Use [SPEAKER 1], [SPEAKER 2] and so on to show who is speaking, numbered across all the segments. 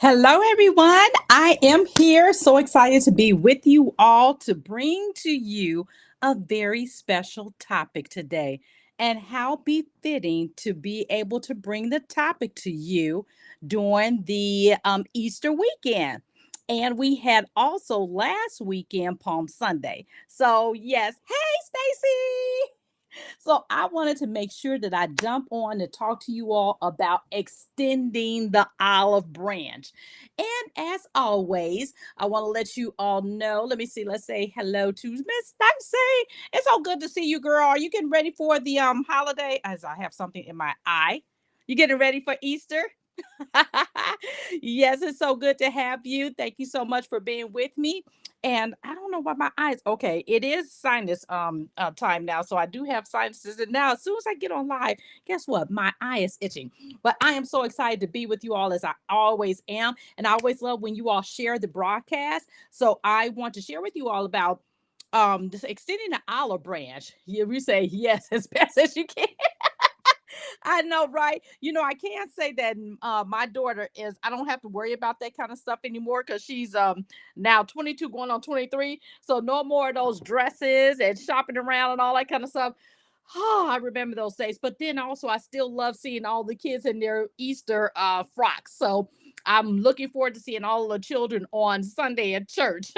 [SPEAKER 1] Hello, everyone. I am here. So excited to be with you all to bring to you a very special topic today. And how befitting to be able to bring the topic to you during the Easter weekend. And we had also last weekend, Palm Sunday. So, yes. Hey, Stacy. So I wanted to make sure that I jump on to talk to you all about extending the olive branch. And as always, I want to let you all know. Let me see. Let's say hello to Miss Stacy. It's so good to see you, girl. Are you getting ready for the holiday? As I have something in my eye. You getting ready for Easter? Yes, it's so good to have you. Thank you so much for being with me. And I don't know why my eyes. Okay, it is sinus time now, so I do have sinuses. And now, as soon as I get on live, guess what? My eye is itching. But I am so excited to be with you all as I always am, and I always love when you all share the broadcast. So I want to share with you all about just extending the olive branch. You say yes as best as you can. I know, right? I can't say that my daughter is, I don't have to worry about that kind of stuff anymore because she's now 22 going on 23. So no more of those dresses and shopping around and all that kind of stuff. Oh, I remember those days. But then also I still love seeing all the kids in their Easter frocks. So I'm looking forward to seeing all the children on Sunday at church.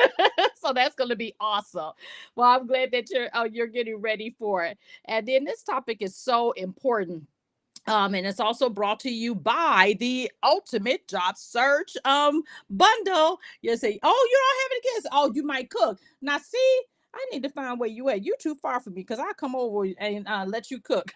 [SPEAKER 1] So that's going to be awesome. Well, I'm glad that you're getting ready for it. And then this topic is so important, and it's also brought to you by the Ultimate Job Search bundle. You say, "Oh, you don't have any kids? Oh, you might cook." Now, see, I need to find where you at. You too far from me because I come over and let you cook.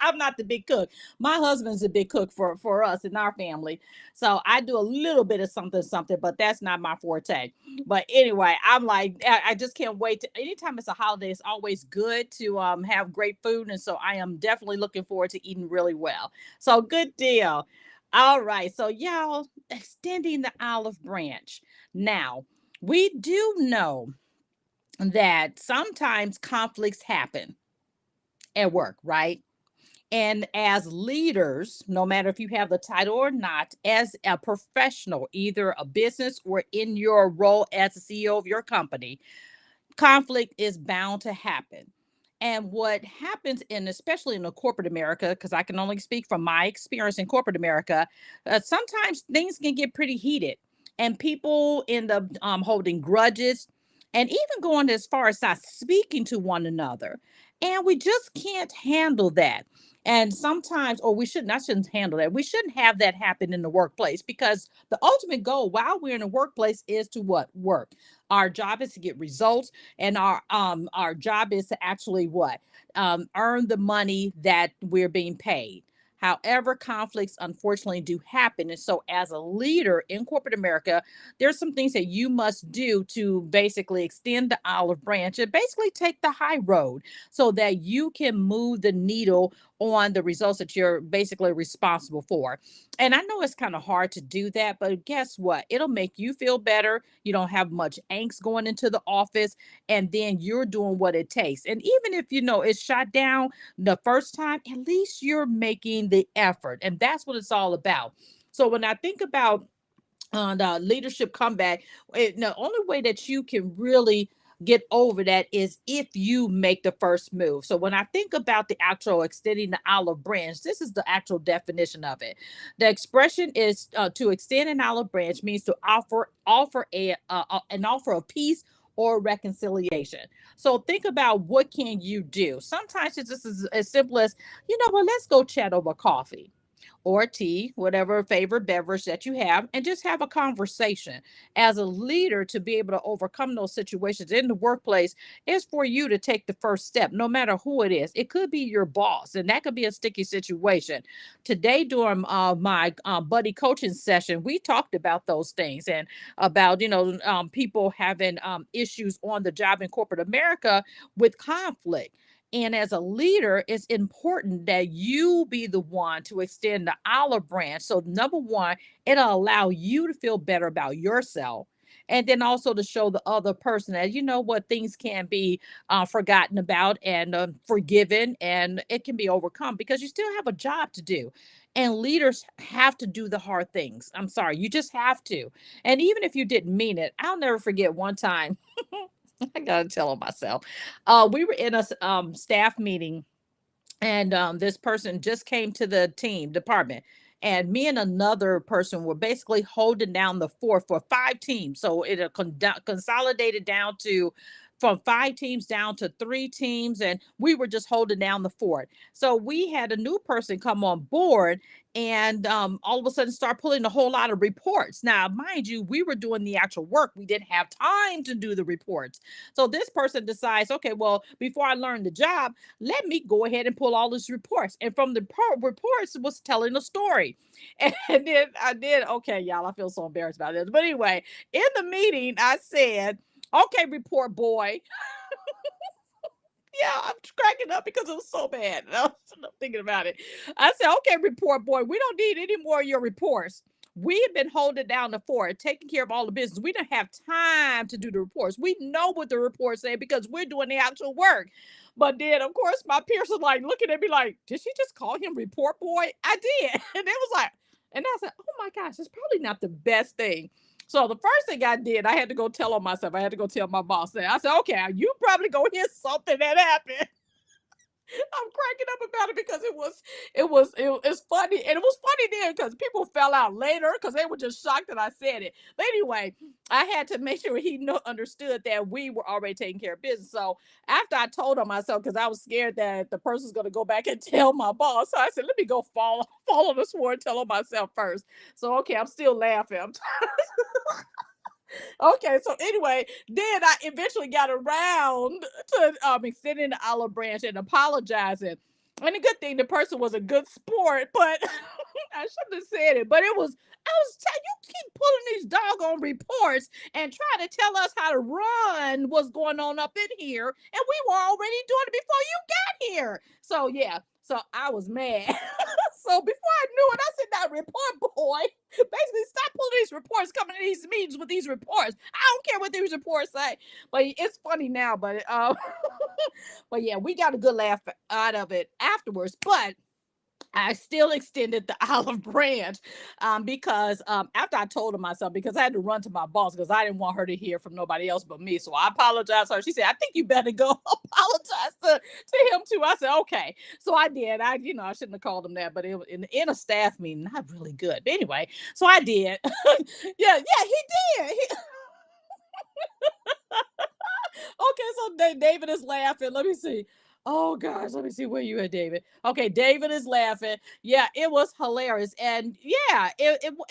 [SPEAKER 1] I'm not the big cook. My husband's the big cook for us in our family. So I do a little bit of something, but that's not my forte. But anyway, I'm like, I just can't wait to, anytime it's a holiday, it's always good to have great food. And so I am definitely looking forward to eating really well. So good deal. All right. So y'all, extending the olive branch. Now, we do know that sometimes conflicts happen at work, right? And as leaders, no matter if you have the title or not, as a professional, either a business or in your role as the CEO of your company, conflict is bound to happen. And what happens in, especially in the corporate America, because I can only speak from my experience in corporate America, sometimes things can get pretty heated, and people end up holding grudges, and even going as far as not speaking to one another. And we just can't handle that. And sometimes, or we shouldn't, I shouldn't handle that. We shouldn't have that happen in the workplace because the ultimate goal while we're in the workplace is to what? Work. Our job is to get results, and our job is to actually what? Earn the money that we're being paid. However, conflicts unfortunately do happen. And so, as a leader in corporate America, there's some things that you must do to basically extend the olive branch and basically take the high road so that you can move the needle on the results that you're basically responsible for. And I know it's kind of hard to do that, but guess what? It'll make you feel better. You don't have much angst going into the office, and then you're doing what it takes. And even if it's shot down the first time, at least you're making the effort. And that's what it's all about. So when I think about the leadership comeback, the only way that you can really get over that is if you make the first move. So when I think about the actual extending the olive branch, this is the actual definition of it. The expression is to extend an olive branch means to offer an offer of peace or reconciliation. So think about what can you do. Sometimes it's just as simple as, well, let's go chat over coffee or tea, whatever favorite beverage that you have, and just have a conversation. As a leader, to be able to overcome those situations in the workplace is for you to take the first step, no matter who it is. It could be your boss, and that could be a sticky situation. Today, during my buddy coaching session, we talked about those things and about, people having issues on the job in corporate America with conflict. And as a leader, it's important that you be the one to extend the olive branch. So, number one, it'll allow you to feel better about yourself. And then also to show the other person that, you know what, things can be forgotten about and forgiven, and it can be overcome because you still have a job to do. And leaders have to do the hard things. I'm sorry, you just have to. And even if you didn't mean it, I'll never forget one time. I gotta tell on myself. We were in a staff meeting, and this person just came to the team department, and me and another person were basically holding down the fort for 5 teams, so it consolidated down to from 5 teams down to 3 teams, and we were just holding down the fort. So we had a new person come on board, and all of a sudden start pulling a whole lot of reports. Now mind you, we were doing the actual work, we didn't have time to do the reports. So this person decides, okay, well, before I learn the job, let me go ahead and pull all these reports. And from the reports was telling a story. And then I did, okay, y'all, I feel so embarrassed about this. But anyway, in the meeting, I said, okay, report boy. Yeah, I'm cracking up because it was so bad. And I was thinking about it. I said, okay, report boy, we don't need any more of your reports. We have been holding down the fort, taking care of all the business. We don't have time to do the reports. We know what the reports say because we're doing the actual work. But then, of course, my peers are like looking at me like, did she just call him report boy? I did. And it was like, and I said, oh my gosh, it's probably not the best thing. So the first thing I did, I had to go tell on myself. I had to go tell my boss that. I said, okay, you probably go hear something that happened. I'm cracking up about it because it's funny, and it was funny then because people fell out later because they were just shocked that I said it. But anyway, I had to make sure he understood that we were already taking care of business. So after I told on myself, because I was scared that the person's going to go back and tell my boss, so I said, let me go follow the sword, tell on myself first. So okay, I'm still laughing. Okay, so anyway, then I eventually got around to extending the olive branch and apologizing. And the good thing, the person was a good sport, but I shouldn't have said it. But you keep pulling these doggone reports and trying to tell us how to run what's going on up in here, and we were already doing it before you got here. So yeah, so I was mad. So before I knew it, I said, "That report boy, basically stop pulling these reports, coming to these meetings with these reports. I don't care what these reports say." But it's funny now, but but yeah, we got a good laugh out of it afterwards. But I still extended the olive branch because after I told her myself, because I had to run to my boss because I didn't want her to hear from nobody else but me. So I apologized to her. She said, I think you better go apologize to him too. I said, okay. So I did. I shouldn't have called him that, but it was in a staff meeting, not really good. But anyway, so I did. Yeah, he did. Okay, so David is laughing. Let me see. Oh gosh, let me see where you at, David. Okay, David is laughing. Yeah, it was hilarious, and yeah,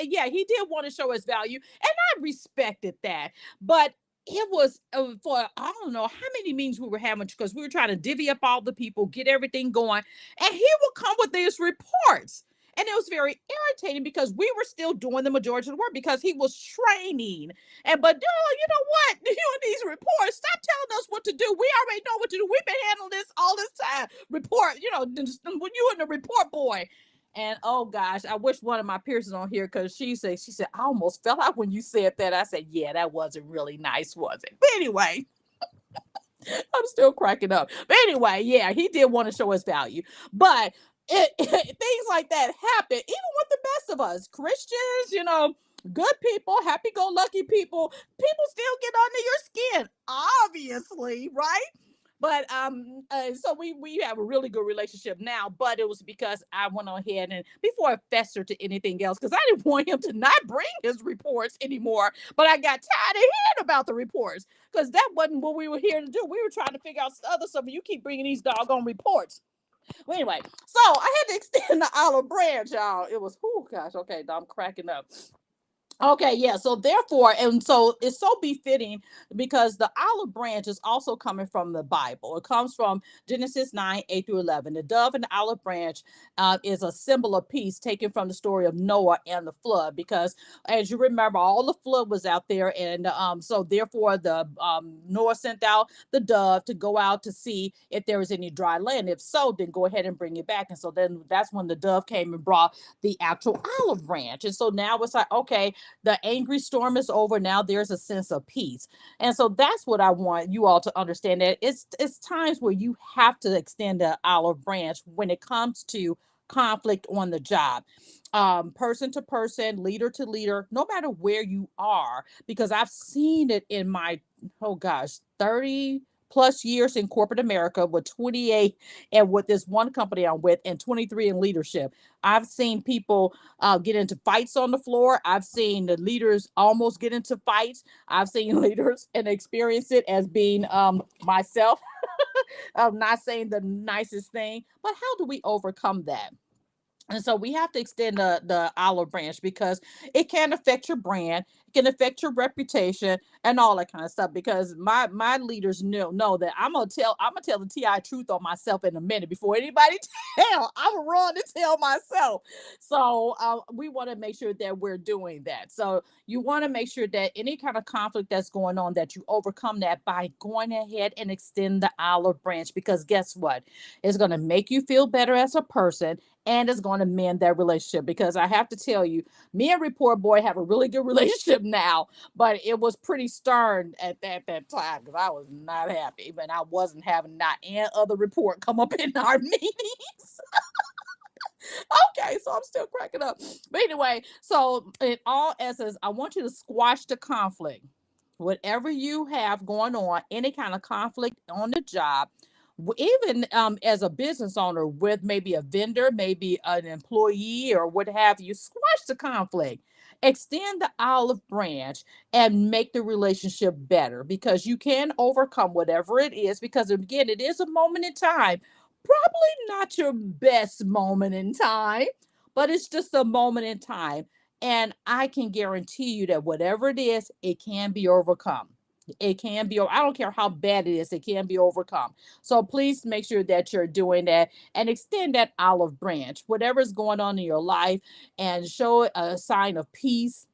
[SPEAKER 1] yeah, he did want to show his value, and I respected that. But it was for I don't know how many meetings we were having because we were trying to divvy up all the people, get everything going, and he would come with these reports. And it was very irritating because we were still doing the majority of the work because he was training. But you know what? You and these reports, stop telling us what to do. We already know what to do. We've been handling this all this time. Report, when you and the report boy. And oh gosh, I wish one of my peers is on here because she said, I almost fell out when you said that. I said, yeah, that wasn't really nice, was it? But anyway, I'm still cracking up. But anyway, yeah, he did want to show his value. But things like that happen, even with the best of us, Christians, good people, happy-go-lucky people still get under your skin, obviously, right? But so we have a really good relationship now. But it was because I went on ahead and before it festered to anything else, because I didn't want him to not bring his reports anymore. But I got tired of hearing about the reports because that wasn't what we were here to do. We were trying to figure out other stuff. And you keep bringing these doggone reports. Well, anyway, so I had to extend the olive branch, y'all. It was, oh gosh, okay, I'm cracking up. Okay, yeah. So therefore, and so it's so befitting because the olive branch is also coming from the Bible. It comes from Genesis 9, 8 through 11. The dove and the olive branch is a symbol of peace taken from the story of Noah and the flood. Because as you remember, all the flood was out there. And so therefore, the Noah sent out the dove to go out to see if there was any dry land. If so, then go ahead and bring it back. And so then that's when the dove came and brought the actual olive branch. And so now it's like, okay, The angry storm is over. Now there's a sense of peace. And so that's what I want you all to understand, that it's times where you have to extend the olive branch when it comes to conflict on the job. Person to person, leader to leader, no matter where you are, because I've seen it in my, oh gosh, 30 plus years in corporate America, with 28 and with this one company I'm with, and 23 in leadership. I've seen people get into fights on the floor. I've seen the leaders almost get into fights. I've seen leaders and experience it as being myself. I'm not saying the nicest thing, but how do we overcome that? And so we have to extend the olive branch, because it can affect your brand, it can affect your reputation, and all that kind of stuff. Because my leaders know that I'm gonna tell the TI truth on myself in a minute before anybody tell. I'm gonna run to tell myself. So we want to make sure that we're doing that. So you want to make sure that any kind of conflict that's going on, that you overcome that by going ahead and extend the olive branch. Because guess what? It's going to make you feel better as a person, and it's going to mend that relationship. Because I have to tell you, me and Report Boy have a really good relationship now, but it was pretty stern at that time, because I was not happy, but I wasn't having not any other report come up in our meetings. Okay, so I'm still cracking up. But anyway, so in all essence, I want you to squash the conflict. Whatever you have going on, any kind of conflict on the job, even as a business owner with maybe a vendor, maybe an employee, or what have you, squash the conflict. Extend the olive branch and make the relationship better, because you can overcome whatever it is. Because again, it is a moment in time, probably not your best moment in time, but it's just a moment in time. And I can guarantee you that whatever it is, it can be overcome. It can be, I don't care how bad it is, it can be overcome. So please make sure that you're doing that, and extend that olive branch, whatever's going on in your life, and show a sign of peace.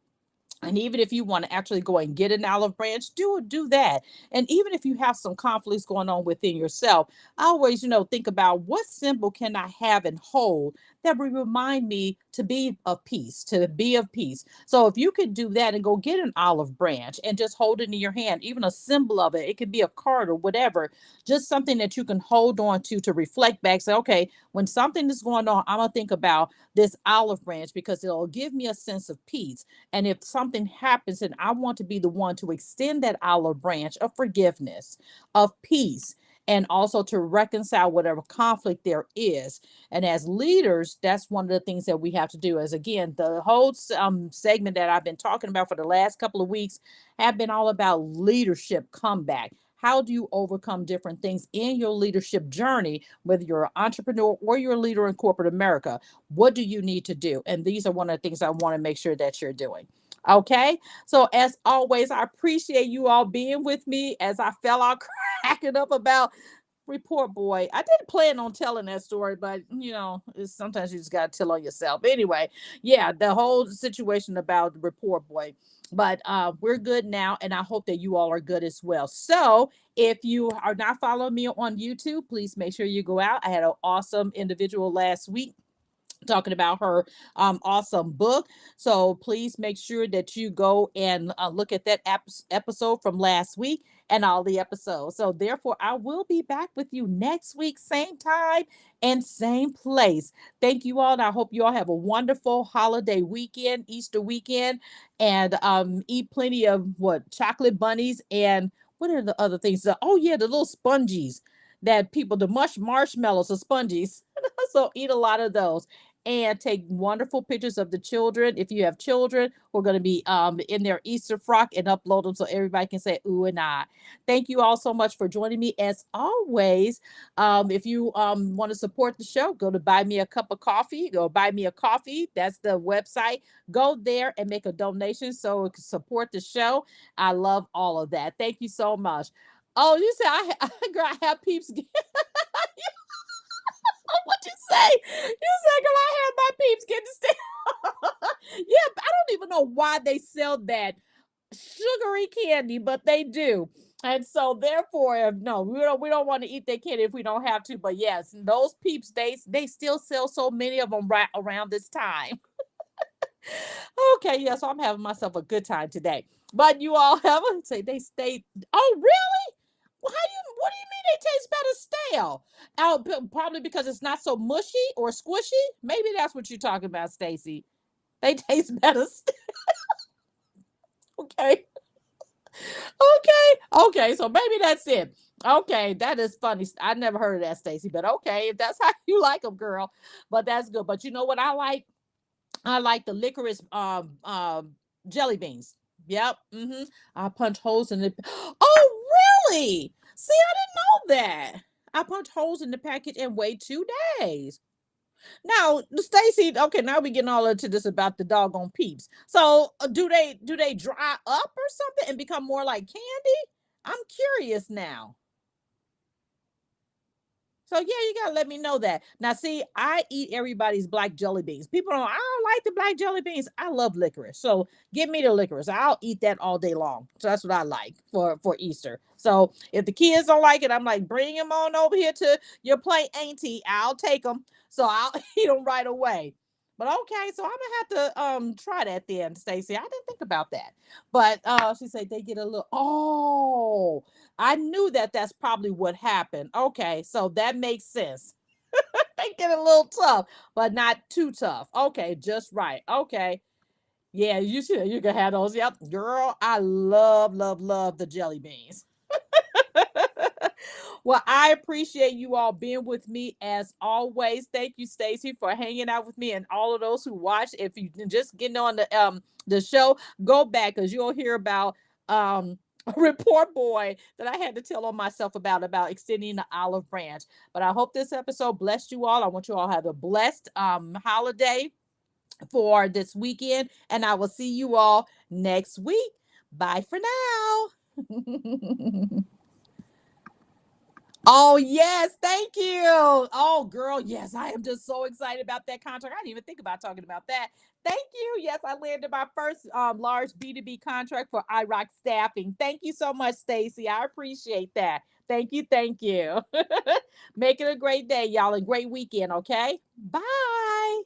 [SPEAKER 1] And even if you want to actually go and get an olive branch, do that. And even if you have some conflicts going on within yourself, I always, think about, what symbol can I have and hold that will remind me to be of peace, to be of peace. So if you could do that and go get an olive branch and just hold it in your hand, even a symbol of it, it could be a card or whatever, just something that you can hold on to reflect back. Say, okay, when something is going on, I'm gonna think about this olive branch, because it'll give me a sense of peace. And if something happens, and I want to be the one to extend that olive branch of forgiveness, of peace, and also to reconcile whatever conflict there is. And as leaders, that's one of the things that we have to do. As again, the whole segment that I've been talking about for the last couple of weeks have been all about leadership comeback. How do you overcome different things in your leadership journey, whether you're an entrepreneur or you're a leader in corporate America? What do you need to do? And these are one of the things I want to make sure that you're doing. Okay. So as always, I appreciate you all being with me as I fell out cracking up about Report Boy. I didn't plan on telling that story, but it's, sometimes you just gotta tell on yourself. Anyway, yeah, the whole situation about the Report Boy. But we're good now, and I hope that you all are good as well. So if you are not following me on YouTube, please make sure you go out. I had an awesome individual last week talking about her awesome book. So please make sure that you go and look at that episode from last week, and all the episodes. So therefore, I will be back with you next week, same time and same place. Thank you all, and I hope you all have a wonderful holiday weekend, Easter weekend, and eat plenty of chocolate bunnies, and what are the other things? Oh yeah, the little spongies that people, the marshmallows, the spongies. So eat a lot of those, and take wonderful pictures of the children. If you have children who are going to be in their Easter frock, and upload them so everybody can say ooh and ah. Thank you all so much for joining me. As always, if you want to support the show, go to Buy Me a Cup of Coffee. Go Buy Me a Coffee. That's the website. Go there and make a donation so it can support the show. I love all of that. Thank you so much. Oh, you said girl, I have peeps. What you say? You said, girl, I have my peeps getting still. Yeah, I don't even know why they sell that sugary candy, but they do. And so therefore, no, we don't want to eat that candy if we don't have to. But yes, those peeps, they still sell so many of them right around this time. Okay, yeah, so I'm having myself a good time today. But you all have a say they stay. Oh, really? Well, what do you mean they taste better stale? Oh, probably because it's not so mushy or squishy. Maybe that's what you're talking about, Stacy. They taste better. Okay. Okay. Okay. So maybe that's it. Okay, that is funny. I never heard of that, Stacy. But okay, if that's how you like them, girl. But that's good. But you know what I like? I like the licorice jelly beans. Yep. I punch holes in the. Oh, really? See, I didn't know that. I punch holes in the package and wait 2 days. Now, Stacy, okay, now we getting all into this about the doggone peeps. So, do they dry up or something and become more like candy? I'm curious now. So yeah, you gotta let me know that. Now, see, I eat everybody's black jelly beans. People don't. I don't like the black jelly beans. I love licorice. So give me the licorice. I'll eat that all day long. So that's what I like for Easter. So if the kids don't like it, I'm like, bring them on over here to your plate, auntie. I'll take them. So I'll eat them right away. But okay, so I'm gonna have to try that then, Stacy. I didn't think about that. But she said they get a little. Oh, I knew that that's probably what happened. Okay, so that makes sense. They get a little tough, but not too tough. Okay, just right. Okay. Yeah, you can have those. Yep. Girl, I love the jelly beans. Well, I appreciate you all being with me as always. Thank you, Stacy, for hanging out with me and all of those who watch. If you just getting on the show, go back because you'll hear about a report boy that I had to tell on myself about extending the olive branch. But I hope this episode blessed you all. I want you all to have a blessed holiday for this weekend, and I will see you all next week. Bye for now. Oh, yes. Thank you. Oh, girl. Yes, I am just so excited about that contract. I didn't even think about talking about that. Thank you. Yes, I landed my first large B2B contract for iRock Staffing. Thank you so much, Stacy. I appreciate that. Thank you. Thank you. Make it a great day, y'all, and great weekend, okay? Bye.